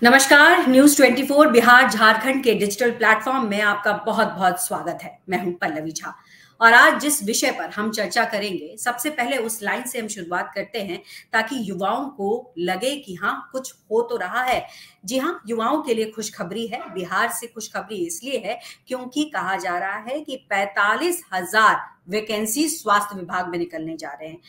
नमस्कार। न्यूज 24 बिहार झारखंड के digital platform में आपका बहुत बहुत स्वागत है। मैं हूं पल्लवी झा और आज जिस विषय पर हम चर्चा करेंगे, सबसे पहले उस लाइन से हम शुरुआत करते हैं ताकि युवाओं को लगे कि हाँ, कुछ हो तो रहा है। जी हाँ, युवाओं के लिए खुशखबरी है। बिहार से खुशखबरी इसलिए है क्योंकि कहा जा रहा है कि 45,000 वैकेंसी स्वास्थ्य विभाग में निकलने जा रहे हैं।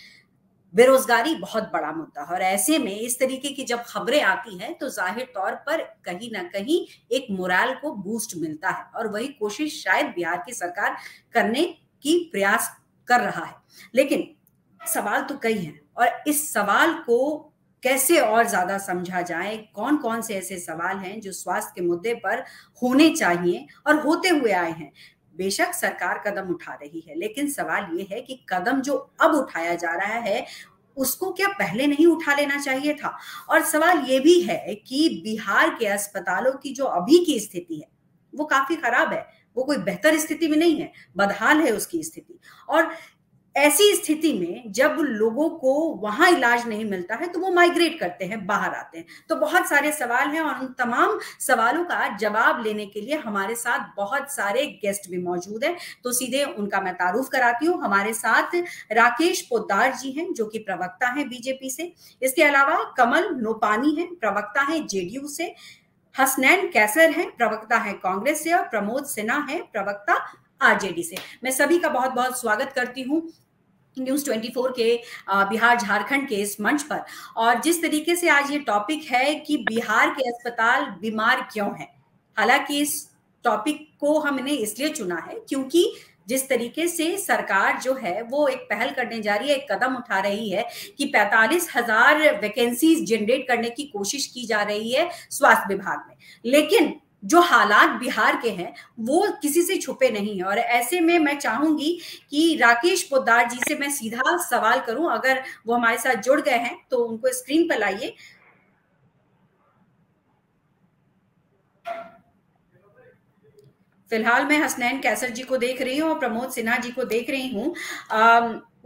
बेरोजगारी बहुत बड़ा मुद्दा है और ऐसे में इस तरीके की जब खबरें आती हैं तो जाहिर तौर पर कहीं ना कहीं एक मोराल को बूस्ट मिलता है और वही कोशिश शायद बिहार की सरकार करने की प्रयास कर रहा है। लेकिन सवाल तो कई हैं और इस सवाल को कैसे और ज्यादा समझा जाए, कौन कौन से ऐसे सवाल हैं जो स्वास्थ्य के मुद्दे पर होने चाहिए और होते हुए आए हैं। बेशक सरकार कदम उठा रही है, लेकिन सवाल ये है कि कदम जो अब उठाया जा रहा है उसको क्या पहले नहीं उठा लेना चाहिए था। और सवाल ये भी है कि बिहार के अस्पतालों की जो अभी की स्थिति है वो काफी खराब है। वो कोई बेहतर स्थिति में नहीं है, बदहाल है उसकी स्थिति। और ऐसी स्थिति में जब लोगों को वहां इलाज नहीं मिलता है तो वो माइग्रेट करते हैं, बाहर आते हैं। तो बहुत सारे सवाल हैं और उन तमाम सवालों का जवाब लेने के लिए हमारे साथ बहुत सारे गेस्ट भी मौजूद हैं। तो सीधे उनका मैं तारुफ कराती हूँ। हमारे साथ राकेश पोद्दार जी हैं जो कि प्रवक्ता हैं बीजेपी से। इसके अलावा कमल नोपानी हैं, प्रवक्ता हैं जेडीयू से। हसनैन कैसर हैं, प्रवक्ता हैं कांग्रेस से। और प्रमोद सिन्हा हैं, प्रवक्ता आरजेडी से। मैं सभी का बहुत बहुत स्वागत करती हूँ न्यूज 24 के बिहार झारखंड के इस मंच पर। और जिस तरीके से आज ये टॉपिक है कि बिहार के अस्पताल बीमार क्यों हैं, हालांकि इस टॉपिक को हमने इसलिए चुना है क्योंकि जिस तरीके से सरकार जो है वो एक पहल करने जा रही है, एक कदम उठा रही है कि 45,000 वैकेंसीज जनरेट करने की कोशिश की जा रही है स्वास्थ्य विभाग में। लेकिन जो हालात बिहार के हैं वो किसी से छुपे नहीं है। और ऐसे में मैं चाहूंगी कि राकेश पोद्दार जी से मैं सीधा सवाल करूं, अगर वो हमारे साथ जुड़ गए हैं तो उनको स्क्रीन पर लाइए। फिलहाल मैं हसनैन कैसर जी को देख रही हूँ और प्रमोद सिन्हा जी को देख रही हूँ।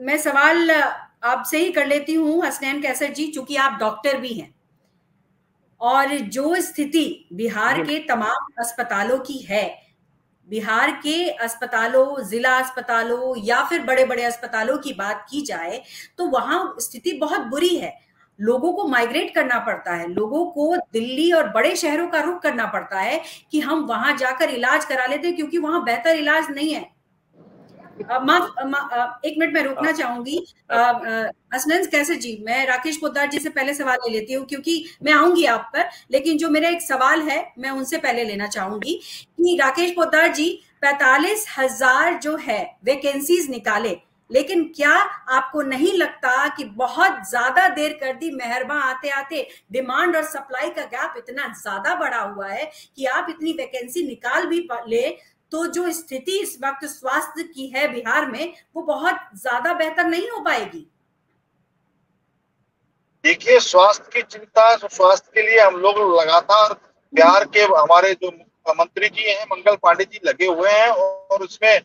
मैं सवाल आपसे ही कर लेती हूँ हसनैन कैसर जी, चूंकि आप डॉक्टर भी हैं और जो स्थिति बिहार के तमाम अस्पतालों की है, बिहार के अस्पतालों, जिला अस्पतालों या फिर बड़े बड़े अस्पतालों की बात की जाए तो वहां स्थिति बहुत बुरी है। लोगों को माइग्रेट करना पड़ता है, लोगों को दिल्ली और बड़े शहरों का रुख करना पड़ता है कि हम वहां जाकर इलाज करा लेते हैं क्योंकि वहां बेहतर इलाज नहीं है। एक मिनट मैं रोकना चाहूंगी। हसनैन कैसर जी, मैं राकेश पोद्दार जी से पहले सवाल ले लेती हूँ क्योंकि मैं आऊंगी आप पर, लेकिन जो मेरा एक सवाल है मैं उनसे पहले लेना चाहूंगी कि राकेश पोद्दार जी, 45,000 जो है वैकेंसीज निकाले, लेकिन क्या आपको नहीं लगता कि बहुत ज्यादा देर कर दी? मेहरबा आते आते डिमांड और सप्लाई का गैप इतना ज्यादा बढ़ा हुआ है कि आप इतनी वैकेंसी निकाल भी ले तो जो स्थिति इस वक्त स्वास्थ्य की है बिहार में वो बहुत ज्यादा बेहतर नहीं हो पाएगी। देखिए, स्वास्थ्य की चिंता, स्वास्थ्य के लिए हम लोग लगातार बिहार के हमारे जो मंत्री जी हैं मंगल पांडे जी लगे हुए हैं और उसमें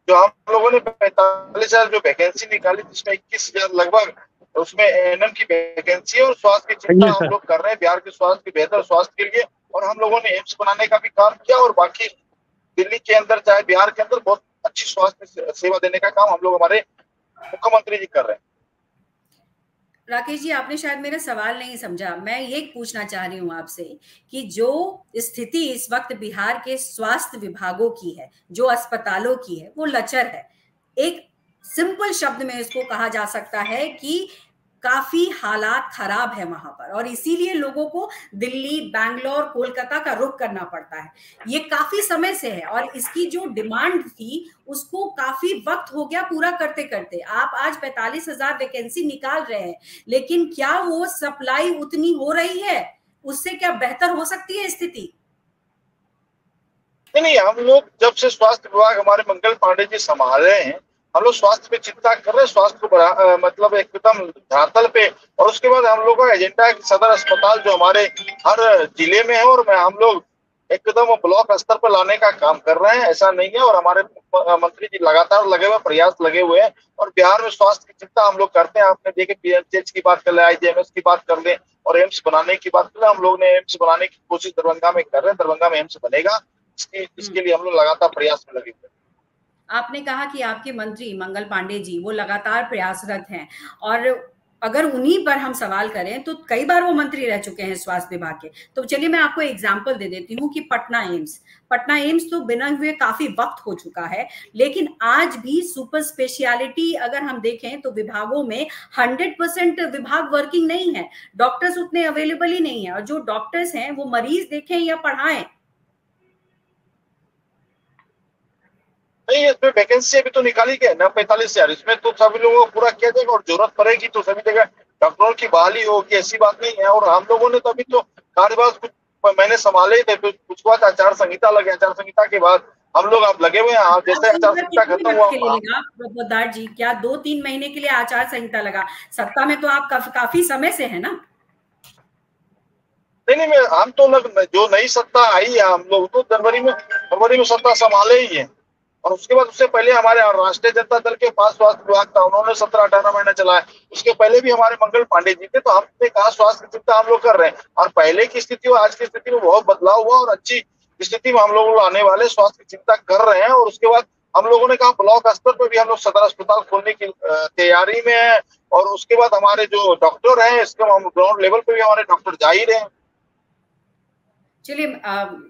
जो हम लोगों ने 45,000 जो वैकेंसी निकाली जिसमें 21,000 लगभग उसमें एएनएम की वैकेंसी है और स्वास्थ्य की चिंता हम लोग कर रहे हैं बिहार के स्वास्थ्य के बेहतर स्वास्थ्य के लिए। और हम लोगों ने एम्स बनाने का भी काम किया और बाकी दिल्ली के अंदर चाहे बिहार के अंदर बहुत अच्छी स्वास्थ्य सेवा देने का काम हम लोग हमारे मुख्यमंत्री जी कर रहे हैं। राकेश जी, आपने शायद मेरा सवाल नहीं समझा। मैं ये पूछना चाह रही हूँ आपसे कि जो स्थिति इस वक्त बिहार के स्वास्थ्य विभागों की है, जो अस्पतालों की है, वो लचर है। एक सिंपल शब्द में इसको कहा जा सकता है कि काफी हालात खराब है वहां पर और इसीलिए लोगों को दिल्ली, बैंगलोर, कोलकाता का रुख करना पड़ता है। ये काफी समय से है और इसकी जो डिमांड थी उसको काफी वक्त हो गया पूरा करते करते। आप आज 45,000 वैकेंसी निकाल रहे हैं, लेकिन क्या वो सप्लाई उतनी हो रही है? उससे क्या बेहतर हो सकती है स्थिति? नहीं, हम लोग जब से स्वास्थ्य विभाग हमारे मंगल पांडे जी संभाल रहे हैं हम लोग स्वास्थ्य पे चिंता कर रहे हैं, स्वास्थ्य को मतलब एकदम धरातल पे। और उसके बाद हम लोग का एजेंडा है कि सदर अस्पताल जो हमारे हर जिले में है और हम लोग एकदम ब्लॉक स्तर पर लाने का काम कर रहे हैं। ऐसा नहीं है और हमारे मंत्री जी लगातार लगे हुए प्रयास लगे हुए हैं और बिहार में स्वास्थ्य की चिंता हम लोग करते हैं। आपने देखे पीएमसीएच की बात कर ले, आईजीएमएस की बात कर ले, और एम्स बनाने की बात करें, हम लोग ने एम्स बनाने की कोशिश दरभंगा में कर रहे हैं, दरभंगा में एम्स बनेगा, इसके लिए हम लोग लगातार प्रयास में लगे हुए हैं। आपने कहा कि आपके मंत्री मंगल पांडे जी वो लगातार प्रयासरत हैं, और अगर उन्हीं पर हम सवाल करें तो कई बार वो मंत्री रह चुके हैं स्वास्थ्य विभाग के। तो चलिए मैं आपको एग्जांपल दे देती हूँ कि पटना एम्स तो बिना हुए काफी वक्त हो चुका है, लेकिन आज भी सुपर स्पेशलिटी अगर हम देखें तो विभागों में 100% विभाग वर्किंग नहीं है, डॉक्टर्स उतने अवेलेबल ही नहीं है, और जो डॉक्टर्स हैं वो मरीज देखें या पढ़ाएं। नहीं, इसमें वैकेंसी अभी तो निकाली गई ना 45,000, इसमें तो सभी लोगों को पूरा किया जाएगा, और जरूरत पड़ेगी तो सभी जगह डॉक्टरों की बहाली होगी, ऐसी बात नहीं है। और हम लोगों ने तो अभी तो कार्यभार कुछ महीने संभाले ही थे, फिर कुछ बाद आचार संहिता लगे, आचार संहिता के बाद हम लोग अब लगे हुए हैं। जैसे आचार संहिता खत्म हुआ, पोद्दार जी, क्या 2-3 महीने के लिए आचार संहिता लगा? सत्ता में तो आप काफी समय से है ना? नहीं नहीं, हम तो जो नई सत्ता आई है, हम लोग तो फरवरी में सत्ता संभाले ही है। और उसके बाद उससे पहले हमारे राष्ट्रीय जनता दल के पास स्वास्थ्य विभाग था, उन्होंने 17-18 महीने चलाया। उसके पहले भी हमारे मंगल पांडे जी थे, तो हमने कहा स्वास्थ्य की चिंता हम लोग कर रहे हैं, और पहले की स्थिति और आज की स्थिति में बहुत बदलाव हुआ, और अच्छी स्थिति में हम लोग आने वाले स्वास्थ्य की चिंता कर रहे हैं। और उसके बाद हम लोगों ने कहा ब्लॉक स्तर पर भी हम लोग सदर अस्पताल खोलने की तैयारी में है, और उसके बाद हमारे जो डॉक्टर हैं, इसके हम ग्राउंड लेवल पे भी हमारे डॉक्टर जा ही रहे हैं। चलिए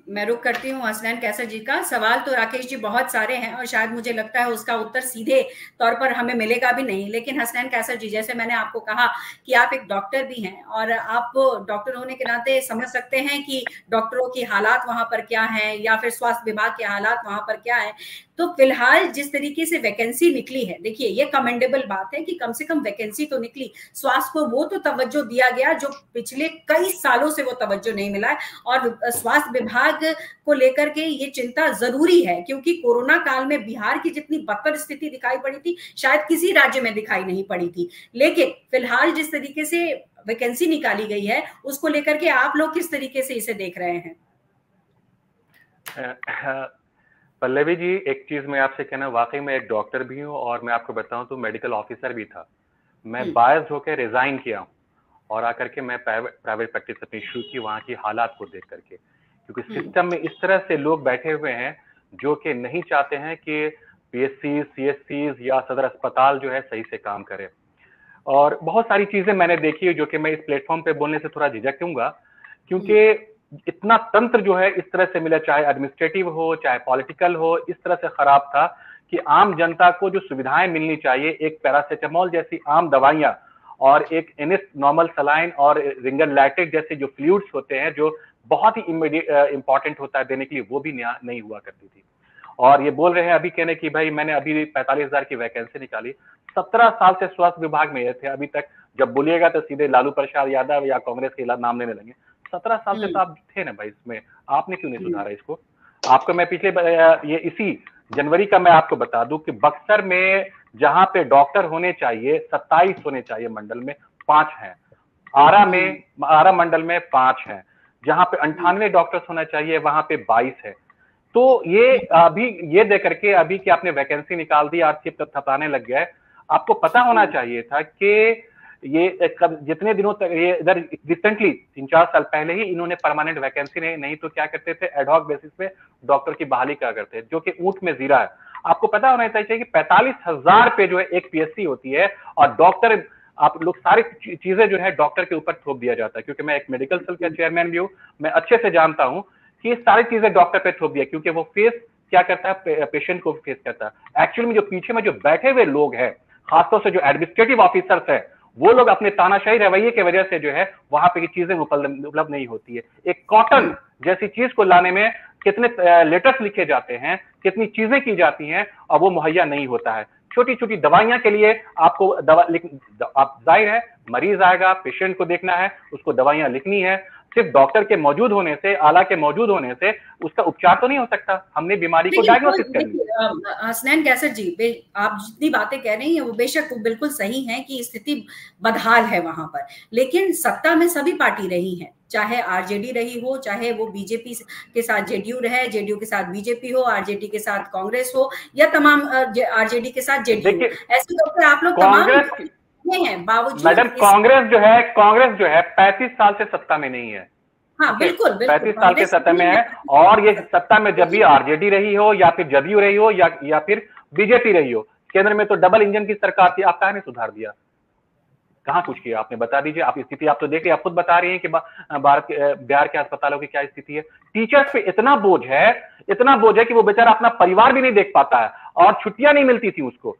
मैं रुक करती हूँ हसनैन कैसर जी का सवाल। तो राकेश जी बहुत सारे हैं और शायद मुझे लगता है उसका उत्तर सीधे तौर पर हमें मिलेगा भी नहीं, लेकिन हसनैन कैसर जी, जैसे मैंने आपको कहा कि आप एक डॉक्टर भी हैं और आप डॉक्टर होने के नाते समझ सकते हैं कि डॉक्टरों की हालात वहां पर क्या है या फिर स्वास्थ्य विभाग के हालात वहां पर क्या है। तो फिलहाल जिस तरीके से वैकेंसी निकली है, देखिए ये कमेंडेबल बात है कि कम से कम वैकेंसी तो निकली, स्वास्थ्य को वो तो तवज्जो दिया गया जो पिछले कई सालों से वो तवज्जो नहीं मिला है। और स्वास्थ्य विभाग को लेकर के ये चिंता जरूरी है, क्योंकि कोरोना काल में बिहार की जितनी बदतर स्थिति दिखाई पड़ी थी शायद किसी राज्य में दिखाई नहीं पड़ी थी। लेकिन फिलहाल जिस तरीके से वैकेंसी निकाली गई है उसको लेकर के आप लोग किस तरीके से इसे देख रहे हैं? पल्लवी जी, एक चीज मैं आपसे कहना, वाकई मैं एक डॉक्टर भी हूँ और मैं आपको बताऊं तो मेडिकल ऑफिसर भी था। मैं बायस होकर रिजाइन किया हूँ और आकर के मैं प्राइवेट प्रैक्टिस अपनी शुरू की, वहां की हालात को देख करके, क्योंकि सिस्टम में इस तरह से लोग बैठे हुए हैं जो कि नहीं चाहते हैं कि पीएससी, सीएससी या सदर अस्पताल जो है सही से काम करे। और बहुत सारी चीजें मैंने देखी है जो कि मैं इस प्लेटफॉर्म पे बोलने से थोड़ा झिझकूंगा, क्योंकि इतना तंत्र जो है इस तरह से मिला, चाहे एडमिनिस्ट्रेटिव हो चाहे पॉलिटिकल हो, इस तरह से खराब था कि आम जनता को जो सुविधाएं मिलनी चाहिए, एक पैरासिटामोल जैसी आम दवाइयां और एक एनिस नॉर्मल सलाइन और रिंगन लैटेक्स जैसे जो फ्लूइड्स होते हैं जो बहुत ही इंपॉर्टेंट होता है देने के लिए, वो भी नहीं हुआ करती थी। और ये बोल रहे हैं अभी कहने की भाई मैंने अभी 45,000 की वैकेंसी निकाली, 17 साल से स्वास्थ्य विभाग में थे, अभी तक जब बोलिएगा तो सीधे लालू प्रसाद यादव या कांग्रेस के नाम लेने लगे। 17 साल से तो आप थे ना भाई, इसमें आपने क्यों नहीं सुधारा इसको? आपको मैं पिछले ये इसी जनवरी का मैं आपको बता दूं कि बक्सर में जहां पे डॉक्टर होने चाहिए 27 होने चाहिए मंडल में, 5 हैं। आरा मंडल में 5 हैं। जहां पे 98 डॉक्टर्स होना चाहिए वहां पे 22 है। तो ये अभी ये दे करके अभी कि आपने वैकेंसी निकाल दी, आज चिप थपाने लग गया है। आपको पता होना चाहिए था कि ये जितने दिनों तक ये इधर रिसेंटली 3-4 साल पहले ही इन्होंने परमानेंट वैकेंसी नहीं तो क्या करते थे, एडहॉक बेसिस पे डॉक्टर की बहाली क्या करते हैं, जो कि ऊंट में जीरा है। आपको पता होना चाहिए कि 45,000 पे जो है एक पीएससी होती है और डॉक्टर, आप लोग सारी चीजें जो है डॉक्टर के ऊपर थोप दिया जाता है। क्योंकि मैं एक मेडिकल सेल का चेयरमैन भी हूँ, मैं अच्छे से जानता हूँ कि ये सारी चीजें डॉक्टर पे थोप दिया, क्योंकि वो फेस क्या करता है, पेशेंट को फेस करता है। एक्चुअली में जो पीछे में जो बैठे हुए लोग हैं, खासतौर से जो एडमिनिस्ट्रेटिव ऑफिसर्स है, वो लोग अपने तानाशाही रवैये की वजह से जो है वहां पे चीजें उपलब्ध नहीं होती है। एक कॉटन जैसी चीज को लाने में कितने लेटर्स लिखे जाते हैं, कितनी चीजें की जाती हैं और वो मुहैया नहीं होता है। छोटी छोटी दवाइयां के लिए आपको आप जाहिर है मरीज आएगा, पेशेंट को देखना है, उसको दवाइयां लिखनी है। सिर्फ डॉक्टर के मौजूद होने से, आला के मौजूद होने से उसका उपचार तो नहीं हो सकता। हमने बीमारी को डायग्नोसिस कर लिया। हसनैन कैसर जी, आप जितनी बातें कह रही हैं वो बेशक वो बिल्कुल सही है कि स्थिति बदहाल है वहां पर, लेकिन सत्ता में सभी पार्टी रही हैं, चाहे आरजेडी रही हो, चाहे वो बीजेपी के साथ जेडीयू रहे, जेडीयू के साथ बीजेपी हो, आरजेडी के साथ कांग्रेस हो या तमाम आरजेडी के साथ जेडीयू। ऐसे डॉक्टर आप लोग तमाम हैं बावजूद मैडम कांग्रेस जो है 35 साल से सत्ता में नहीं है। हाँ बिल्कुल 35 साल के सत्ता में है, और ये सत्ता में जब भी आरजेडी रही हो या फिर जदयू रही हो या फिर बीजेपी रही हो, केंद्र में तो डबल इंजन की सरकार थी, आप कहां ने सुधार दिया, कहां कुछ किया आपने, बता दीजिए। आप स्थिति आप तो देख रहे, आप खुद बता रही हैं कि बिहार के अस्पतालों की क्या स्थिति है। टीचर्स पे इतना बोझ है कि वो बेचारा अपना परिवार भी नहीं देख पाता है, और छुट्टियां नहीं मिलती थी उसको,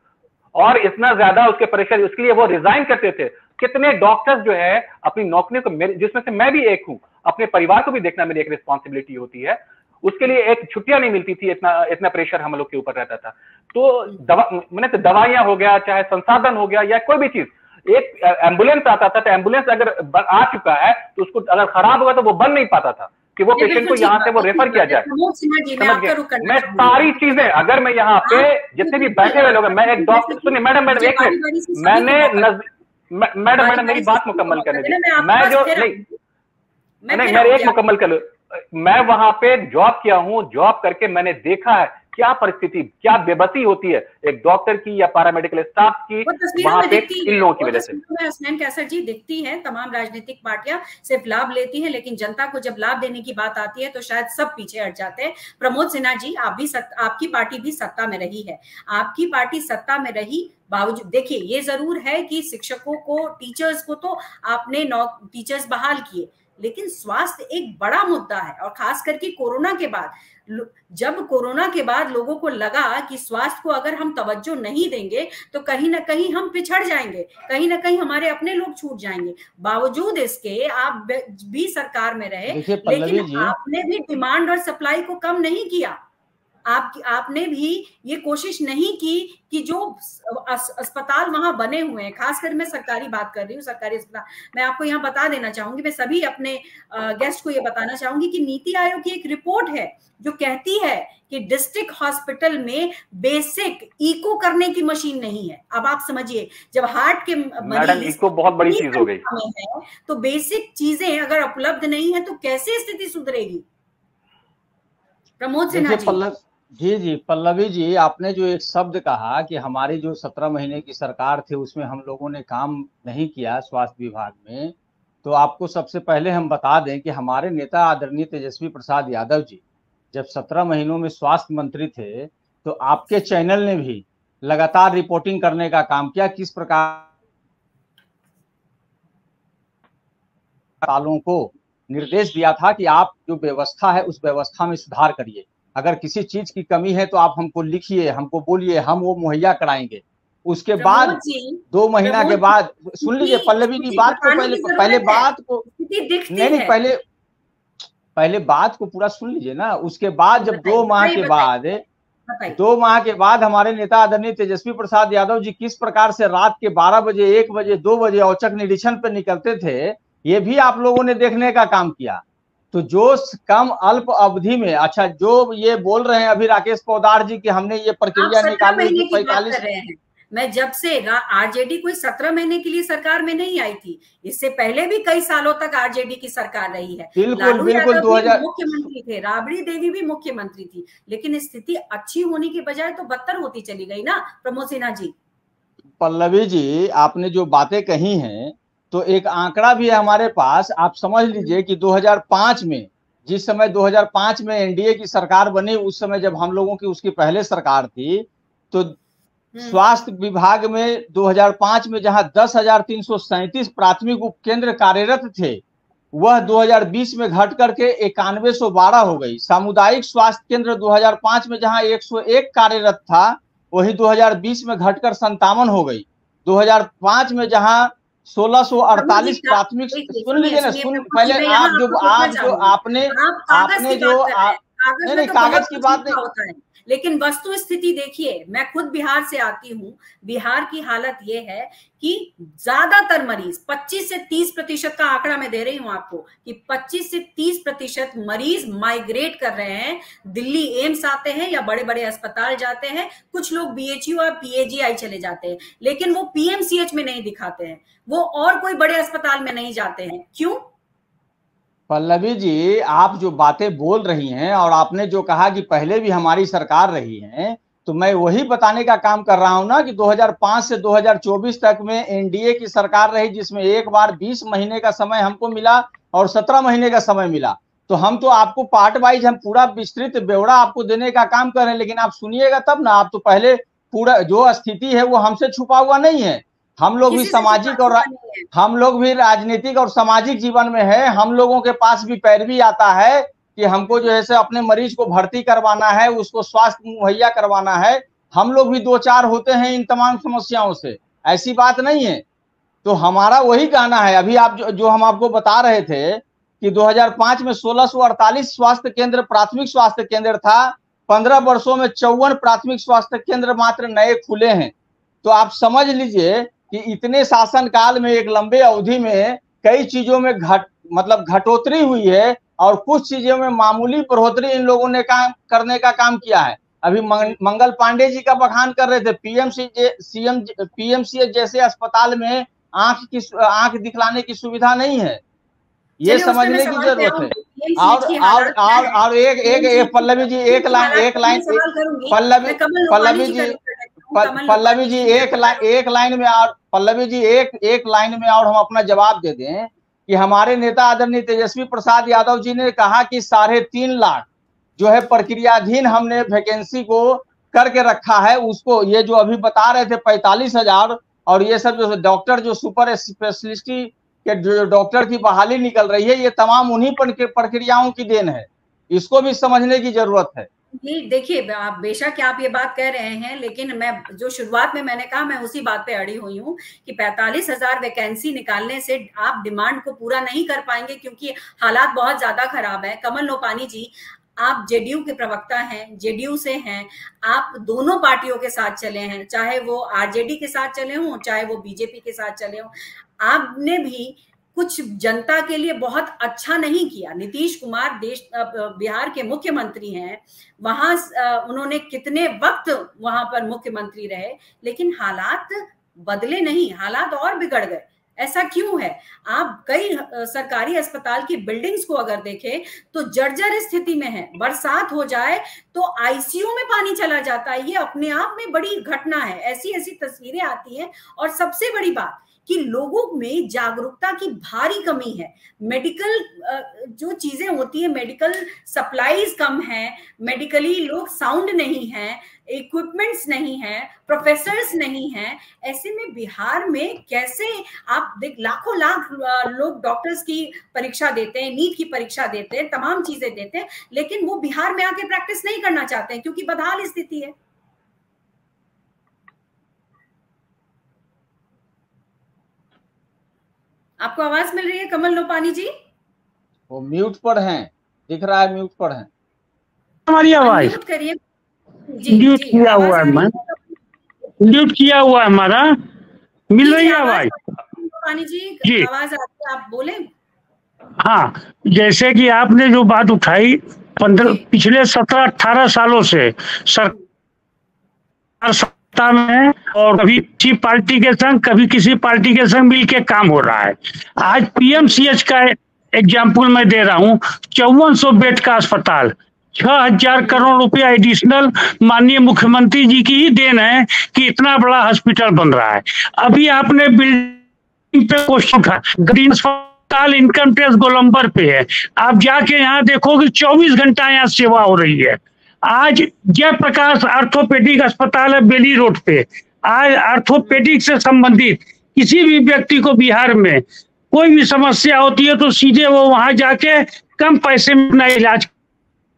और इतना ज्यादा उसके प्रेशर, उसके लिए वो रिजाइन करते थे। कितने डॉक्टर्स जो है अपनी नौकरी को, जिसमें से मैं भी एक हूं, अपने परिवार को भी देखना मेरी एक रिस्पॉन्सिबिलिटी होती है, उसके लिए एक छुट्टियां नहीं मिलती थी, इतना प्रेशर हम लोग के ऊपर रहता था। तो दवाइयां हो गया, चाहे संसाधन हो गया, या कोई भी चीज, एक एम्बुलेंस आता था, तो एम्बुलेंस अगर आ चुका है तो उसको अगर खराब होगा तो वो बन नहीं पाता था कि वो पेशेंट को यहाँ से वो रेफर किया जाए। मैं सारी चीजें, अगर मैं यहाँ पे जितने भी बैठे हुए लोग, मैं एक डॉक्टर, सुनिए मैडम एक मिनट, मैडम मेरी बात मुकम्मल करने दीजिए। मैं जो नहीं मैं एक मुकम्मल कर लूं। मैं वहां पे जॉब किया हूं, जॉब करके मैंने देखा है क्या परिस्थिति, क्या बेबसी होती है एक डॉक्टर की या पैरामेडिकल स्टाफ की वहां पे इन लोगों की वजह से। हसनैन कैसर जी दिखती है, तमाम राजनीतिक पार्टियां सिर्फ लाभ लेती हैं, लेकिन जनता को जब लाभ देने की बात आती है तो शायद सब पीछे हट जाते हैं। प्रमोद सिन्हा जी, आपकी पार्टी भी सत्ता में रही है, आपकी पार्टी सत्ता में रही बावजूद, देखिए ये जरूर है कि शिक्षकों को, टीचर्स को तो आपने टीचर्स बहाल किए, लेकिन स्वास्थ्य एक बड़ा मुद्दा है, और खास करके कोरोना के बाद, जब कोरोना के बाद लोगों को लगा कि स्वास्थ्य को अगर हम तवज्जो नहीं देंगे तो कहीं ना कहीं हम पिछड़ जाएंगे, कहीं ना कहीं हमारे अपने लोग छूट जाएंगे। बावजूद इसके आप भी सरकार में रहे, लेकिन आपने भी डिमांड और सप्लाई को कम नहीं किया। आपने भी ये कोशिश नहीं की कि जो अस्पताल वहां बने हुए हैं, खासकर मैं सरकारी बात कर रही हूँ, सरकारी अस्पताल, मैं आपको यहाँ बता देना चाहूंगी, मैं सभी अपने गेस्ट को ये बताना चाहूंगी कि नीति आयोग की एक रिपोर्ट है जो कहती है कि डिस्ट्रिक्ट हॉस्पिटल में बेसिक इको करने की मशीन नहीं है। अब आप समझिए, जब हार्ट के मरीज इको बहुत बड़ी चीज हो गई है, तो बेसिक चीजें अगर उपलब्ध नहीं है तो कैसे स्थिति सुधरेगी? प्रमोद सिन्हा जी पल्लवी जी, आपने जो एक शब्द कहा कि हमारी जो 17 महीने की सरकार थी उसमें हम लोगों ने काम नहीं किया स्वास्थ्य विभाग में, तो आपको सबसे पहले हम बता दें कि हमारे नेता आदरणीय तेजस्वी प्रसाद यादव जी जब 17 महीनों में स्वास्थ्य मंत्री थे तो आपके चैनल ने भी लगातार रिपोर्टिंग करने का काम किया, किस प्रकार अस्पतालों को निर्देश दिया था कि आप जो व्यवस्था है उस व्यवस्था में सुधार करिए, अगर किसी चीज की कमी है तो आप हमको लिखिए, हमको बोलिए, हम वो मुहैया कराएंगे। उसके बाद 2 महीना के बाद, सुन लीजिए पल्लवी की बात को, पहले बात को नहीं पहले बात को पूरा सुन लीजिए ना। उसके बाद जब 2 माह के बाद हमारे नेता आदरणीय तेजस्वी प्रसाद यादव जी किस प्रकार से रात के 12 बजे, 1 बजे, 2 बजे औचक निरीक्षण पर निकलते थे, ये भी आप लोगों ने देखने का काम किया। तो जो कम अल्प अवधि में, अच्छा जो ये बोल रहे हैं अभी राकेश पोदार जी कि हमने ये प्रक्रिया निकाली 45, मैं जब से आरजेडी कोई 17 महीने के लिए सरकार में नहीं आई थी, इससे पहले भी कई सालों तक आरजेडी की सरकार रही है। बिल्कुल 2000 मुख्यमंत्री थे, राबड़ी देवी भी मुख्यमंत्री थी, लेकिन स्थिति अच्छी होने की बजाय तो बदतर होती चली गई ना प्रमोद सिन्हा जी। पल्लवी जी, आपने जो बातें कही हैं तो एक आंकड़ा भी है हमारे पास, आप समझ लीजिए कि 2005 में, जिस समय 2005 में एनडीए की सरकार बनी, उस समय जब हम लोगों की उसकी पहले सरकार थी, तो स्वास्थ्य विभाग में 2005 में जहां 10,337 प्राथमिक उपकेंद्र कार्यरत थे, वह 2020 में घट करके 9112 हो गई। सामुदायिक स्वास्थ्य केंद्र 2005 में जहां 101 कार्यरत था, वही 2020 में घटकर 57 हो गई। 2005 में जहां 1648 प्राथमिक, सुन लीजिए ना, पहले आपने जो नहीं कागज की बात नहीं, लेकिन वस्तु स्थिति देखिए, मैं खुद बिहार से आती हूँ, बिहार की हालत ये है कि ज्यादातर मरीज 25 से 30% का आंकड़ा मैं दे रही हूँ आपको कि 25 से 30% मरीज माइग्रेट कर रहे हैं, दिल्ली एम्स आते हैं या बड़े बड़े अस्पताल जाते हैं, कुछ लोग बीएचयू और पीएजीआई चले जाते हैं, लेकिन वो पीएमसीएच में नहीं दिखाते हैं, वो और कोई बड़े अस्पताल में नहीं जाते हैं। क्यों? पल्लवी जी, आप जो बातें बोल रही हैं और आपने जो कहा कि पहले भी हमारी सरकार रही है, तो मैं वही बताने का काम कर रहा हूं ना कि 2005 से 2024 तक में एनडीए की सरकार रही, जिसमें एक बार 20 महीने का समय हमको मिला और 17 महीने का समय मिला। तो हम तो आपको पार्ट वाइज हम पूरा विस्तृत ब्यौरा आपको देने का काम कर रहे हैं, लेकिन आप सुनिएगा तब ना। आप तो पहले पूरा जो स्थिति है वो हमसे छुपा हुआ नहीं है। हम लोग भी सामाजिक और हम लोग भी राजनीतिक और सामाजिक जीवन में है। हम लोगों के पास भी पैरवी आता है कि हमको जो है अपने मरीज को भर्ती करवाना है, उसको स्वास्थ्य मुहैया करवाना है। हम लोग भी दो चार होते हैं इन तमाम समस्याओं से, ऐसी बात नहीं है। तो हमारा वही कहना है। अभी आप जो हम आपको बता रहे थे कि 2005 में 1648 स्वास्थ्य केंद्र प्राथमिक स्वास्थ्य केंद्र था, 15 वर्षों में 54 प्राथमिक स्वास्थ्य केंद्र मात्र नए खुले हैं। तो आप समझ लीजिए कि इतने शासन काल में एक लंबे अवधि में कई चीजों में घटोतरी हुई है और कुछ चीजों में मामूली बढ़ोतरी इन लोगों ने काम करने का काम किया है। अभी मंगल पांडे जी का बखान कर रहे थे, पीएमसी जैसे अस्पताल में आंख दिखलाने की सुविधा नहीं है, ये समझने की जरूरत है। और एक पल्लवी जी एक लाइन में और हम अपना जवाब दे दें कि हमारे नेता आदरणीय तेजस्वी प्रसाद यादव जी ने कहा कि 3.5 लाख जो है प्रक्रियाधीन हमने वैकेंसी को करके रखा है। उसको ये जो अभी बता रहे थे 45,000 और ये सब जो डॉक्टर जो सुपर स्पेशलिस्टी के जो डॉक्टर की बहाली निकल रही है, ये तमाम उन्हीं प्रक्रियाओं की देन है। इसको भी समझने की जरूरत है। देखिए, बेशक आप ये बात कह रहे हैं, लेकिन मैं जो शुरुआत में मैंने कहा मैं उसी बात पे अड़ी हुई हूँ कि 45,000 वैकेंसी निकालने से आप डिमांड को पूरा नहीं कर पाएंगे, क्योंकि हालात बहुत ज्यादा खराब है। कमल लोपानी जी, आप जेडीयू के प्रवक्ता हैं, जेडीयू से हैं, आप दोनों पार्टियों के साथ चले हैं, चाहे वो आरजेडी के साथ चले हों चाहे वो बीजेपी के साथ चले हों। आपने भी कुछ जनता के लिए बहुत अच्छा नहीं किया। नीतीश कुमार बिहार के मुख्यमंत्री हैं, वहां उन्होंने कितने वक्त वहां पर मुख्यमंत्री रहे, लेकिन हालात बदले नहीं, हालात और बिगड़ गए। ऐसा क्यों है? आप कई सरकारी अस्पताल की बिल्डिंग्स को अगर देखें तो जर्जर स्थिति में है। बरसात हो जाए तो आईसीयू में पानी चला जाता है। ये अपने आप में बड़ी घटना है। ऐसी ऐसी तस्वीरें आती हैं। और सबसे बड़ी बात कि लोगों में जागरूकता की भारी कमी है। मेडिकल जो चीजें होती है, मेडिकल सप्लाईज कम है, मेडिकली लोग साउंड नहीं है, इक्विपमेंट्स नहीं है, प्रोफेसर्स नहीं है। ऐसे में बिहार में कैसे आप लाखों लाख लोग डॉक्टर्स की परीक्षा देते हैं, नीट की परीक्षा देते हैं, तमाम चीजें देते हैं, लेकिन वो बिहार में आके प्रैक्टिस नहीं करना चाहते हैं क्योंकि बदहाल स्थिति है। आपको आवाज मिल रही है कमल लोपानी जी? वो म्यूट पर हैं, दिख रहा है म्यूट पर हैं। हमारी आवाज म्यूट करिए। म्यूट किया हुआ है, मैं म्यूट किया हुआ है हमारा। मिल रही है आवाज? लोपानी जी आवाज आती है, आप बोले। हाँ, जैसे कि आपने जो बात उठाई, पिछले 17-18 सालों से सरकार सत्ता में और कभी किसी पार्टी के संग कभी किसी पार्टी के संग मिलके काम हो रहा है। आज पीएमसीएच का एग्जाम्पल मैं दे रहा हूँ। 5400 बेड का अस्पताल, 6,000 करोड़ रुपया एडिशनल माननीय मुख्यमंत्री जी की ही देन है कि इतना बड़ा हॉस्पिटल बन रहा है। अभी आपने बिल्डिंग पे क्वेश्चन उठा, ग्रीन अस्पताल इनकम टैक्स गोलंबर पे है। आप जाके यहाँ देखोगे 24 घंटा यहाँ सेवा हो रही है। आज जयप्रकाश ऑर्थोपेडिक अस्पताल है बेली रोड पे। आज ऑर्थोपेडिक से संबंधित किसी भी व्यक्ति को बिहार में कोई भी समस्या होती है तो सीधे वो वहां जाके कम पैसे में अपना इलाज।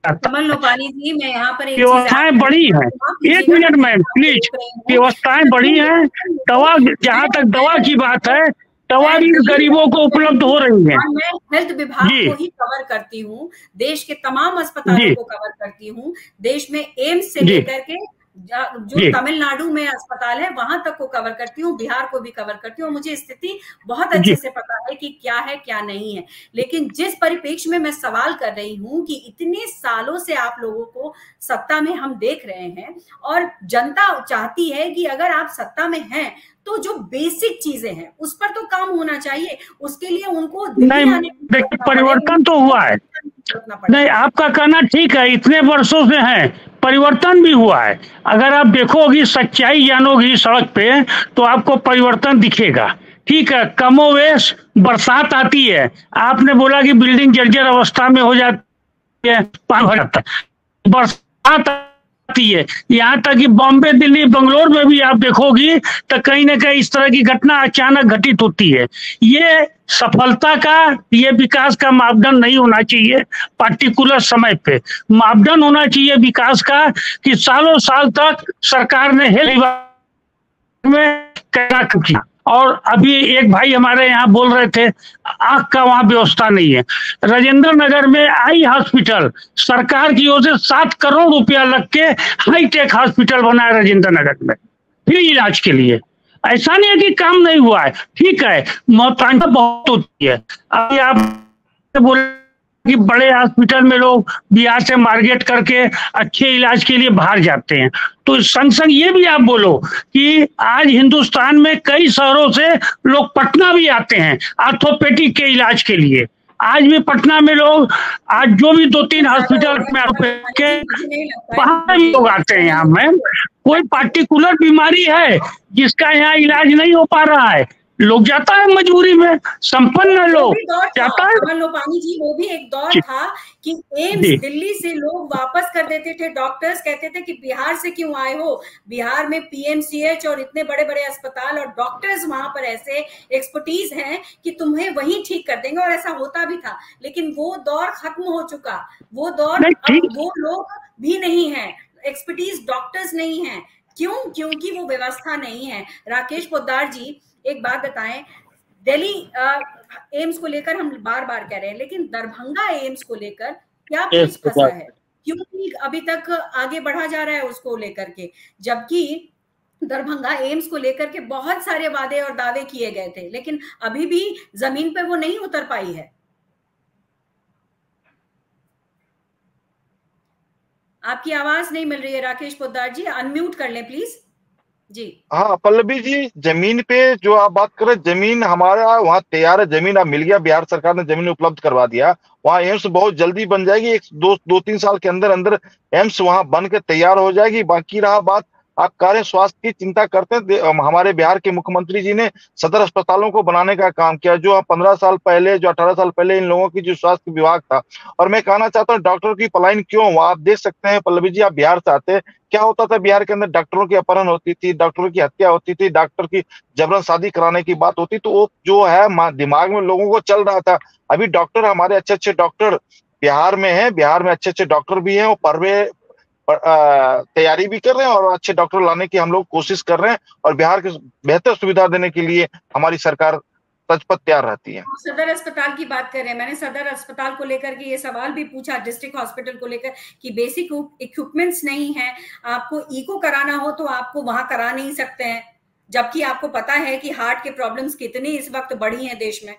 कमल लोपानी जी, मैं यहाँ पर व्यवस्थाएं बड़ी हैं। 1 मिनट में प्लीज, व्यवस्थाएं बड़ी हैं। दवा, जहाँ तक दवा की बात है, दवा भी गरीबों को उपलब्ध हो रही है। मैं हेल्थ विभाग को ही कवर करती हूँ, देश के तमाम अस्पतालों को कवर करती हूँ। देश में एम्स से लेकर के जो तमिलनाडु में अस्पताल है वहां तक को कवर करती हूँ, बिहार को भी कवर करती हूँ। मुझे स्थिति बहुत अच्छे से पता है कि क्या है क्या नहीं है। लेकिन जिस परिप्रेक्ष्य में मैं सवाल कर रही हूँ कि इतने सालों से आप लोगों को सत्ता में हम देख रहे हैं और जनता चाहती है कि अगर आप सत्ता में हैं तो जो बेसिक चीजें हैं उस पर तो काम होना चाहिए। उसके लिए उनको नहीं, देखिए परिवर्तन तो हुआ है। नहीं, आपका कहना ठीक है, इतने वर्षों से है, परिवर्तन भी हुआ है। अगर आप देखोगी, सच्चाई जानोगी सड़क पे, तो आपको परिवर्तन दिखेगा। ठीक है, कमोवेश बरसात आती है, आपने बोला कि बिल्डिंग जर्जर अवस्था में हो जाती है, पानी भर जाता है, बरसात आती है। यहाँ तक कि बॉम्बे, दिल्ली, बंगलोर में भी आप देखोगी तो कहीं ना कहीं इस तरह की घटना अचानक घटित होती है। ये सफलता का, ये विकास का मापदंड नहीं होना चाहिए पार्टिकुलर समय पे। मापदंड होना चाहिए विकास का कि सालों साल तक सरकार ने हेल्थ में क्या किया। और अभी एक भाई हमारे यहाँ बोल रहे थे आंख का वहां व्यवस्था नहीं है। राजेंद्र नगर में आई हॉस्पिटल सरकार की ओर से 7 करोड़ रुपया लग के हाईटेक हॉस्पिटल बना है राजेंद्र नगर में, फ्री इलाज के लिए। ऐसा नहीं है कि काम नहीं हुआ है, ठीक है, मौतांका बहुत होती है। अभी आप बोले कि बड़े हॉस्पिटल में लोग बिहार से मार्केट करके अच्छे इलाज के लिए बाहर जाते हैं, तो संग संग ये भी आप बोलो कि आज हिंदुस्तान में कई शहरों से लोग पटना भी आते हैं ऑर्थोपेडिक के इलाज के लिए। आज भी पटना में लोग, आज जो भी 2-3 हॉस्पिटल में के बाहर भी लोग आते हैं। यहाँ में कोई पार्टिकुलर बीमारी है जिसका यहाँ इलाज नहीं हो पा रहा है, लोग जाता है मजबूरी में, संपन्न लोग जाता है। लोपानी जी, वो भी एक दौर था कि एम्स दिल्ली से लोग वापस कर देते थे, डॉक्टर्स कहते थे कि बिहार से क्यों आए हो, बिहार में पीएमसीएच और इतने बड़े बड़े अस्पताल और डॉक्टर्स वहां पर ऐसे एक्सपर्टीज हैं कि तुम्हें वहीं ठीक कर देंगे, और ऐसा होता भी था। लेकिन वो दौर खत्म हो चुका, वो दौर, अब वो लोग भी नहीं है, एक्सपर्टीज डॉक्टर्स नहीं है। क्यों? क्योंकि वो व्यवस्था नहीं है। राकेश पोद्दार जी, एक बात बताएं, दिल्ली एम्स को लेकर हम बार बार कह रहे हैं, लेकिन दरभंगा एम्स को लेकर क्या पेच फंसा है? क्योंकि अभी तक आगे बढ़ा जा रहा है उसको लेकर के, जबकि दरभंगा एम्स को लेकर के बहुत सारे वादे और दावे किए गए थे, लेकिन अभी भी जमीन पे वो नहीं उतर पाई है। आपकी आवाज नहीं मिल रही है राकेश पोद्दार जी, अनम्यूट कर लें प्लीज जी। हाँ पल्लवी जी, जमीन पे जो आप बात कर रहे, जमीन हमारा वहाँ तैयार है, जमीन अब मिल गया, बिहार सरकार ने जमीन उपलब्ध करवा दिया। वहाँ एम्स बहुत जल्दी बन जाएगी, 2-3 साल के अंदर अंदर एम्स वहाँ बन के तैयार हो जाएगी। बाकी रहा बात, आप कार्य स्वास्थ्य की चिंता करते हैं, हमारे बिहार के मुख्यमंत्री जी ने सदर अस्पतालों को बनाने का काम किया, जो 15 साल पहले, जो 18 साल पहले इन लोगों की जो स्वास्थ्य विभाग था। और मैं कहना चाहता हूँ डॉक्टर की पलायन क्यों हुआ, आप देख सकते हैं पल्लवी जी, आप बिहार से आते हैं, क्या होता था बिहार के अंदर, डॉक्टरों की अपहरण होती थी, डॉक्टरों की हत्या होती थी, डॉक्टर की जबरन शादी कराने की बात होती, तो वो जो है दिमाग में लोगों को चल रहा था। अभी डॉक्टर, हमारे अच्छे अच्छे डॉक्टर बिहार में है, बिहार में अच्छे अच्छे डॉक्टर भी हैं, वो पर्वे तैयारी भी कर रहे हैं और अच्छे डॉक्टर लाने की हम लोग कोशिश कर रहे हैं, और बिहार की बेहतर सुविधा देने के लिए हमारी सरकार तत्पर तैयार रहती है। सदर अस्पताल की बात कर रहे हैं, मैंने सदर अस्पताल को लेकर के ये सवाल भी पूछा डिस्ट्रिक्ट हॉस्पिटल को लेकर कि बेसिक इक्विपमेंट्स नहीं है, आपको इको कराना हो तो आपको वहां करा नहीं सकते हैं, जबकि आपको पता है कि हार्ट के प्रॉब्लम्स कितनी इस वक्त बढ़ी हैं देश में।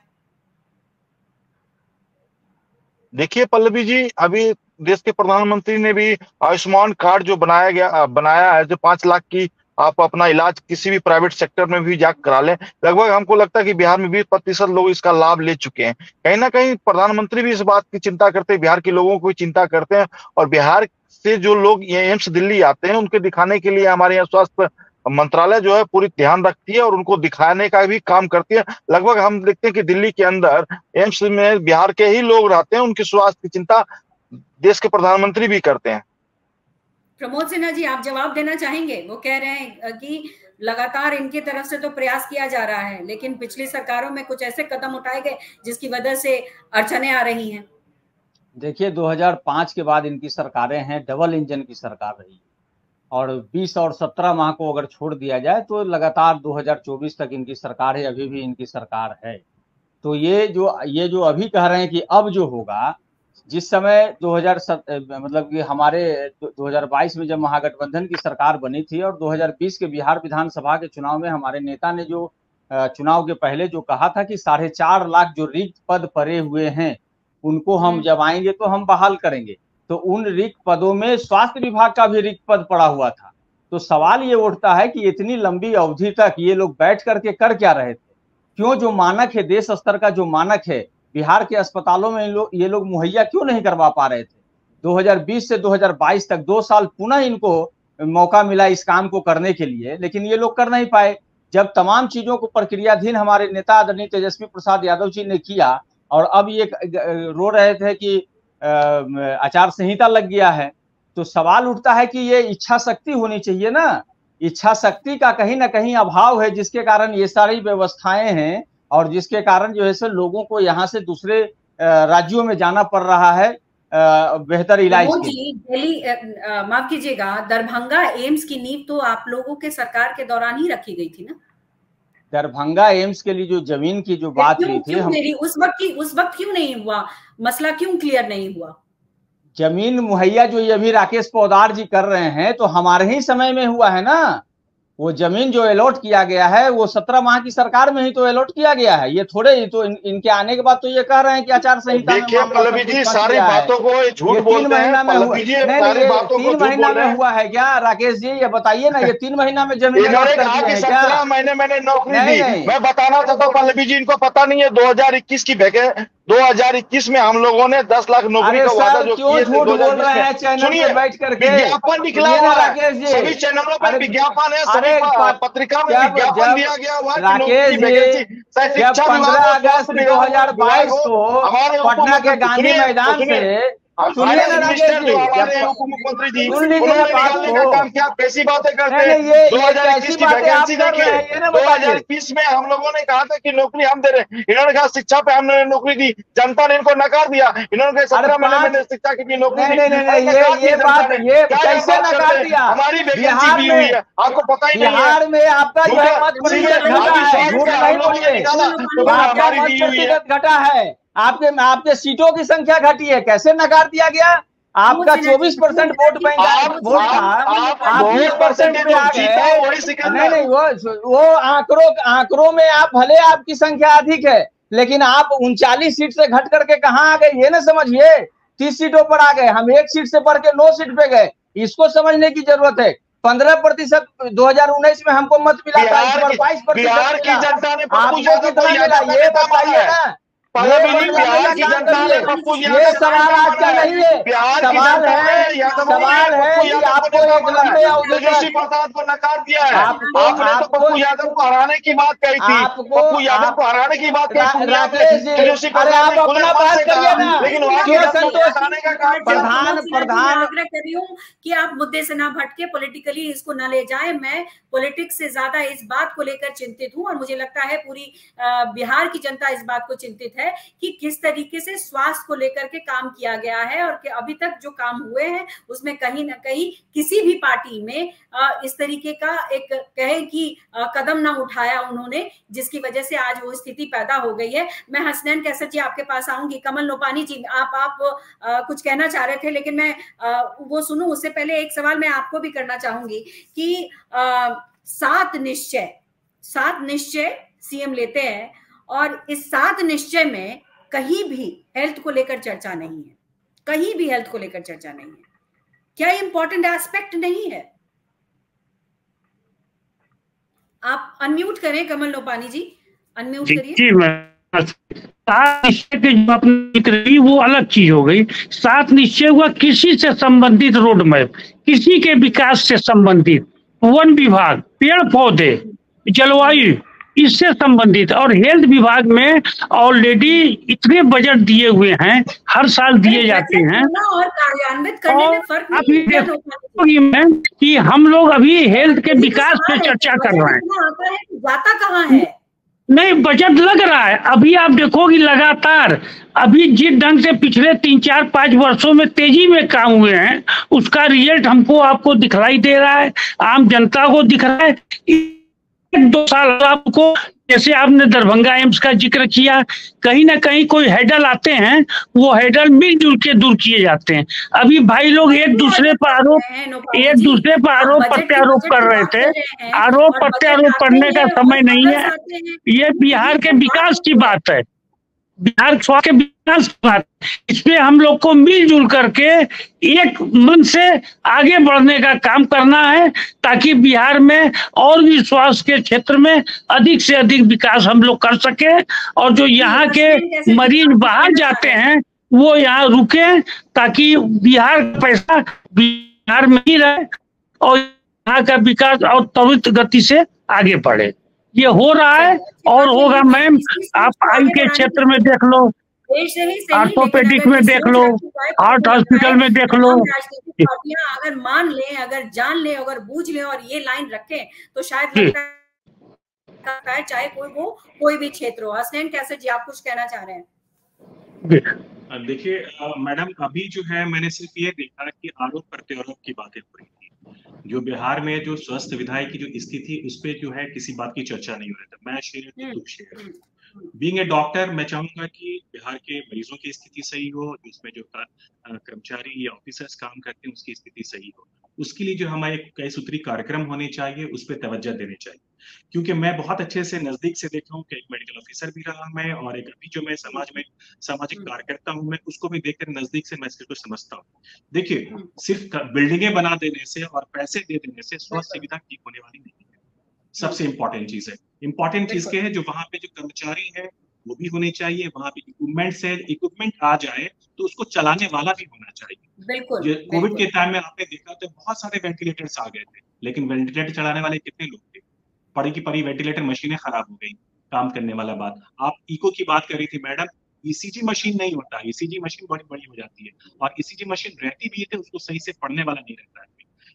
देखिए पल्लवी जी, अभी देश के प्रधानमंत्री ने भी आयुष्मान कार्ड जो बनाया है, जो 5 लाख की आप अपना इलाज किसी भी प्राइवेट सेक्टर में भी जाकर करा लें, लगभग हमको लगता है कि बिहार में 20% लोग इसका लाभ ले चुके हैं। कहीं ना कहीं प्रधानमंत्री भी इस बात की चिंता करते हैं, बिहार के लोगों को चिंता करते हैं, और बिहार से जो लोग एम्स दिल्ली आते हैं उनके दिखाने के लिए हमारे यहाँ स्वास्थ्य मंत्रालय जो है पूरी ध्यान रखती है और उनको दिखाने का भी काम करती है। लगभग हम देखते हैं कि दिल्ली के अंदर एम्स में बिहार के ही लोग रहते हैं, उनकी स्वास्थ्य की चिंता देश के प्रधानमंत्री भी करते हैं। प्रमोद सिन्हा जी, आप जवाब देना चाहेंगे? वो कह रहे हैं कि लगातार इनकी तरफ से तो प्रयास किया जा रहा है, लेकिन पिछली सरकारों में कुछ ऐसे कदम उठाए गए जिसकी वजह से अड़चने आ रही हैं। देखिए 2005 के बाद इनकी सरकारें हैं, डबल इंजन की सरकार रही, और 20 और 17 माह को अगर छोड़ दिया जाए तो लगातार 2024 तक इनकी सरकार है, अभी भी इनकी सरकार है। तो ये जो अभी कह रहे हैं कि अब जो होगा, जिस समय 2007 मतलब कि हमारे 2022 में जब महागठबंधन की सरकार बनी थी और 2020 के बिहार विधानसभा के चुनाव में हमारे नेता ने जो चुनाव के पहले जो कहा था कि 4.5 लाख जो रिक्त पद पड़े हुए हैं उनको हम जब आएंगे तो हम बहाल करेंगे, तो उन रिक्त पदों में स्वास्थ्य विभाग का भी रिक्त पद पड़ा हुआ था। तो सवाल ये उठता है कि इतनी लंबी अवधि तक ये लोग बैठ करके कर क्या रहे थे? क्यों जो मानक है, देश स्तर का जो मानक है, बिहार के अस्पतालों में ये लोग मुहैया क्यों नहीं करवा पा रहे थे? 2020 से 2022 तक 2 साल पुनः इनको मौका मिला इस काम को करने के लिए, लेकिन ये लोग कर नहीं पाए। जब तमाम चीजों को प्रक्रियाधीन हमारे नेता आदरणीय तेजस्वी प्रसाद यादव जी ने किया और अब ये रो रहे थे कि आचार संहिता लग गया है, तो सवाल उठता है कि ये इच्छा शक्ति होनी चाहिए ना। इच्छा शक्ति का कहीं ना कहीं अभाव है, जिसके कारण ये सारी व्यवस्थाएं हैं और जिसके कारण जो है सो लोगों को यहाँ से दूसरे राज्यों में जाना पड़ रहा है बेहतर इलाज के लिए। दिल्ली माफ कीजिएगा, दरभंगा एम्स की नींव तो आप लोगों के सरकार के दौरान ही रखी गई थी ना। दरभंगा एम्स के लिए जो जमीन की जो बात हुई थी, उस वक्त क्यों नहीं हुआ, मसला क्यों क्लियर नहीं हुआ? जमीन मुहैया जो ये अभी राकेश पोद्दार जी कर रहे हैं तो हमारे ही समय में हुआ है ना। वो जमीन जो अलॉट किया गया है वो 17 माह की सरकार में ही तो अलॉट किया गया है। ये थोड़े ही तो इनके आने के बाद तो ये कह रहे हैं कि आचार संहिता में देखिए पल्लवी जी सारी बातों को झूठ बोलते हैं। पल्लवी जी सारी बातों को 3 महीना में हुआ है क्या राकेश जी? ये बताइए ना, ये 3 महीना में जमीन इन्होंने कहा कि 17 महीने मैंने नौकरी दी। मैं बताना चाहता हूँ पल्लवी जी, इनको पता नहीं है 2021 की 2021 में हम लोगों ने 10 लाख नौकरी का वादा जो किए थे, बोल रहे हैं चैनल पे बैठ करके, विज्ञापन निकला हुआ है, सभी चैनलों पर विज्ञापन है, सभी पत्रिका में विज्ञापन दिया गया हुआ है। राकेश जी, जब 15 अगस्त 2022 को पटना के गांधी मैदान से सुनिए ना राकेश जी, उप मुख्यमंत्री जी उन्होंने काम किया, कैसी बातें करते हैं। 2021 की वैकेंसी देखिए, 2020 में हम लोगों ने कहा था कि नौकरी हम दे रहे हैं, इन्होंने कहा शिक्षा पे हमने नौकरी दी, जनता ने इनको नकार दिया। इन्होंने कहा 17 महीने मैंने शिक्षा की नौकरी दी। ये बात ये कैसे नकार दिया? हमारी वैकेंसी दी हुई है, आपको पता ही नहीं है। बिहार में आपका जो है मत घटा है, आपके सीटों की संख्या घटी है, कैसे नकार दिया गया? आपका 24% वोट बैंक वोट था, आप 20% पे आ गए। नहीं, वो आंकड़ों में आप भले आपकी संख्या अधिक है, लेकिन आप 39 सीट से घट करके कहाँ आ गए ये ना समझिए। 30 सीटों पर आ गए, हम 1 सीट से बढ़ के 9 सीट पे गए, इसको समझने की जरूरत है। 15% 2019 में हमको मत मिला था, इस बार 22% बिहार की जनता ने आपको कितना मिला ये बताइए ना। बिहार की जनता ने ये सवाल आज का नहीं है, सवाल है कि आपको एक लंबे अवधि तेजस्वी प्रसाद को नकार दिया है। आपने तो पप्पू यादव को हराने की बात कही थी, पप्पू यादव को हराने की बात कही थी। राकेश, अरे आप अपना बात करिए ना, लेकिन प्रधान आग्रह कर रही हूँ कि आप मुद्दे से ना भटके, पॉलिटिकली इसको ना ले जाए। मैं पॉलिटिक्स से ज्यादा इस बात को लेकर चिंतित हूँ और मुझे लगता है पूरी बिहार की जनता इस बात को चिंतित है कि किस तरीके से स्वास्थ्य को लेकर के काम किया गया है और कि अभी तक जो काम हुए हैं उसमें कहीं ना कहीं किसी भी पार्टी में इस तरीके का एक कहे कि कदम ना उठाया उन्होंने, जिसकी वजह से आज वो स्थिति पैदा हो गई है। मैं हसनैन कैसर जी आपके पास आऊंगी। कमल लोपानी जी, आप कुछ कहना चाह रहे थे, लेकिन मैं वो सुनूं उससे पहले एक सवाल मैं आपको भी करना चाहूंगी कि 7 निश्चय सीएम लेते हैं और इस 7 निश्चय में कहीं भी हेल्थ को लेकर चर्चा नहीं है, कहीं भी हेल्थ को लेकर चर्चा नहीं है। क्या इंपॉर्टेंट एस्पेक्ट नहीं है? आप अनम्यूट करें कमल लोपानी जी, अनम्यूट करिए। जी मैं 7 निश्चय के जो आपने जिक्र की वो अलग चीज हो गई। 7 निश्चय हुआ कृषि से संबंधित रोड मैप, किसी के विकास से संबंधित, वन विभाग, पेड़ पौधे, जलवायु, इससे संबंधित, और हेल्थ विभाग में ऑलरेडी इतने बजट दिए हुए हैं, हर साल दिए जाते हैं। और कार्यान्वित करने में फर्क अभी देखो कि हम लोग अभी हेल्थ के विकास पे चर्चा कर रहे हैं, जाता कहाँ है? नहीं, बजट लग रहा है। अभी आप देखोगे लगातार अभी जिस ढंग से पिछले 3, 4, 5 वर्षों में तेजी में काम हुए हैं, उसका रिजल्ट हमको आपको दिखलाई दे रहा है, आम जनता को दिख रहा है। 2 साल आपको, जैसे आपने दरभंगा एम्स का जिक्र किया, कहीं ना कहीं कोई हैडल आते हैं, वो हैडल मिलजुल के दूर किए जाते हैं। अभी भाई लोग एक दूसरे पर आरोप प्रत्यारोप कर रहे थे। आरोप प्रत्यारोप करने का समय नहीं है, ये बिहार के विकास की बात है, बिहार स्वास्थ्य के विकास की बात। इसमें हम लोग को मिलजुल करके एक मन से आगे बढ़ने का काम करना है, ताकि बिहार में और भी स्वास्थ्य के क्षेत्र में अधिक से अधिक विकास हम लोग कर सके। और जो यहाँ के मरीज बाहर जाते हैं वो यहाँ रुके, ताकि बिहार का पैसा बिहार में ही रहे और यहाँ का विकास और त्वरित गति से आगे बढ़े। ये हो रहा है और होगा मैम। आप आई के क्षेत्र में देख लो, ऑर्थोपेडिक में देख लो, हार्ट हॉस्पिटल में देख लो। राजनीतिक पार्टियां अगर मान लें, अगर जान लें, अगर बूझ लें और ये लाइन रखें तो शायद लगता है चाहे कोई भी क्षेत्र हो। हसनैन कैसर जी, आप कुछ कहना चाह रहे हैं? देखिए मैडम, अभी जो है मैंने सिर्फ ये देखा कि आरोप प्रत्यारोप की बातें हो रही थी। जो बिहार में जो स्वास्थ्य विधायक की जो स्थिति, उस पर जो है किसी बात की चर्चा नहीं हो रही था। मैं शेयर दुख शेयर बीइंग ए डॉक्टर, मैं चाहूंगा कि बिहार के मरीजों की स्थिति सही हो, उसमें जो कर्मचारी या ऑफिसर्स काम करते हैं उसकी स्थिति सही हो। उसके लिए जो हमारे कई सूत्री कार्यक्रम होने चाहिए, उस पर तवज्जो देने चाहिए। क्योंकि मैं बहुत अच्छे से नजदीक से देखा हूँ कि एक मेडिकल ऑफिसर भी रहा मैं, और एक अभी जो मैं समाज में सामाजिक कार्यकर्ता हूँ, मैं उसको भी देखकर नजदीक से मैं इसको समझता हूँ। देखिए, सिर्फ बिल्डिंगें बना देने से और पैसे दे देने से स्वास्थ्य सुविधा ठीक होने वाली नहीं है। सबसे इंपॉर्टेंट चीज है, इंपॉर्टेंट चीज क्या है, जो वहां पे जो कर्मचारी है वो भी होने चाहिए, वहां पे इक्विपमेंट्स है, इक्विपमेंट आ जाए तो उसको चलाने वाला भी होना चाहिए। कोविड के टाइम में आपने देखा तो बहुत सारे वेंटिलेटर्स आ गए थे, लेकिन वेंटिलेटर चलाने वाले कितने लोग थे? पड़ी की पड़ी वेंटिलेटर मशीनें खराब हो गई, काम करने वाला बात। आप इको की बात कर रही थी मैडम, ईसीजी मशीन नहीं होता, ईसीजी मशीन बड़ी बड़ी हो जाती है, और ईसीजी मशीन रहती भी है उसको सही से पढ़ने वाला नहीं रहता है।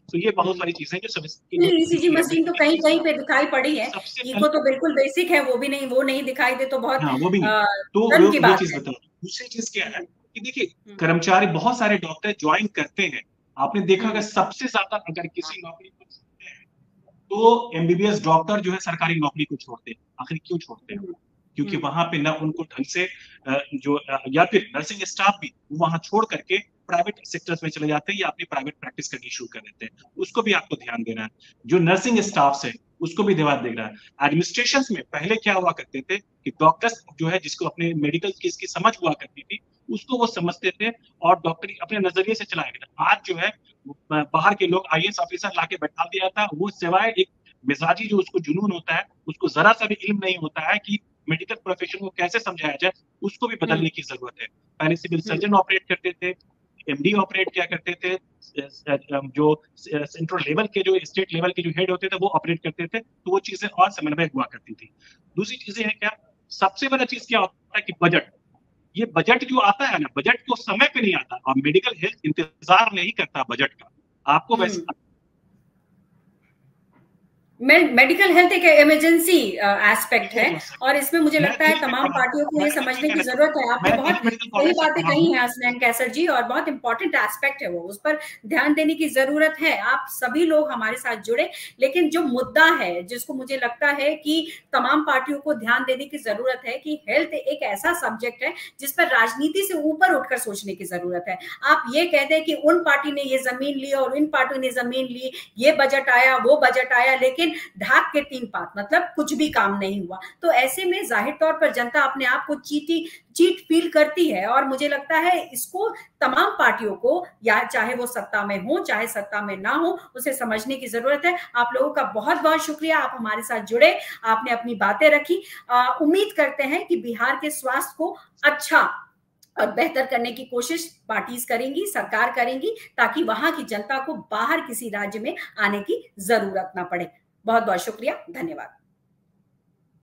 तो ये बहुत सारी चीजें जो ईसीजी मशीन तो कहीं कहीं पे दिखाई पड़ी है, इको तो बिल्कुल बेसिक है, वो नहीं दिखाई दे तो बहुत वो भी नहीं। तो वो चीज बताओ। दूसरी चीज क्या है कि देखिए, कर्मचारी बहुत सारे डॉक्टर ज्वाइन करते हैं, आपने देखा अगर सबसे ज्यादा अगर किसी नौकरी को छोड़ते हैं तो एमबीबीएस डॉक्टर जो है सरकारी नौकरी को छोड़ते हैं। आखिर क्यों छोड़ते हैं? क्योंकि वहां पे ना उनको ढंग से जो या फिर नर्सिंग स्टाफ भी वहां छोड़ करके प्राइवेट सेक्टर्स में चले जाते हैं या अपनी प्राइवेट प्रैक्टिस करनी शुरू कर देते हैं। उसको भी आपको ध्यान देना है। जो नर्सिंग स्टाफ है उसको भी ध्यान देना है। एडमिनिस्ट्रेशन में पहले क्या हुआ करते थे कि डॉक्टर्स जो है जिसको अपने मेडिकल केस की समझ हुआ करती थी उसको वो समझते थे और डॉक्टरी अपने नजरिए से चलाया गया। आज जो है बाहर के लोग आईएएस ऑफिसर लाके बैठा दिया था, वो सिवाय एक मिजाजी जो उसको जुनून होता है, उसको जरा सा भी इल्म नहीं होता है कि मेडिकल प्रोफेशन को कैसे समझाया जाए, उसको भी बदलने की जरूरत है। पहले सिविल सर्जन ऑपरेट करते थे, एमडी ऑपरेट क्या करते थे, जो सेंट्रल लेवल के जो स्टेट लेवल के जो हेड होते थे वो ऑपरेट करते थे, तो वो चीजें और समन्वय हुआ करती थी। दूसरी चीजें है क्या, सबसे बड़ा चीज क्या होता है कि बजट। ये बजट जो आता है ना, बजट को समय पे नहीं आता, और मेडिकल हेल्थ इंतजार नहीं करता बजट का। आपको वैसे मेडिकल हेल्थ एक इमरजेंसी एस्पेक्ट है और इसमें मुझे लगता है तमाम पार्टियों को ये समझने की जरूरत है। आपने बहुत सही बातें कही हैं हसनैन कैसर जी, और बहुत इंपॉर्टेंट एस्पेक्ट है वो, उस पर ध्यान देने की जरूरत है। आप सभी लोग हमारे साथ जुड़े, लेकिन जो मुद्दा है जिसको मुझे लगता है कि तमाम पार्टियों को ध्यान देने की जरूरत है कि हेल्थ एक ऐसा सब्जेक्ट है जिस पर राजनीति से ऊपर उठकर सोचने की जरूरत है। आप ये कहते हैं कि उन पार्टी ने ये जमीन ली और इन पार्टी ने जमीन ली, ये बजट आया वो बजट आया, लेकिन ढाक के 3 पात, मतलब कुछ भी काम नहीं हुआ। तो ऐसे में जाहिर तौर पर जनता अपने आप को चीट फील करती है, और मुझे लगता है इसको तमाम पार्टियों को, या चाहे वो सत्ता में हो चाहे सत्ता में ना हो, उसे समझने की जरूरत है। आप लोगों का बहुत बहुत शुक्रिया, आप हमारे साथ जुड़े, आपने अपनी बातें रखी। उम्मीद करते हैं कि बिहार के स्वास्थ्य को अच्छा और बेहतर करने की कोशिश पार्टीज करेंगी, सरकार करेंगी, ताकि वहां की जनता को बाहर किसी राज्य में आने की जरूरत ना पड़े। बहुत बहुत शुक्रिया, धन्यवाद।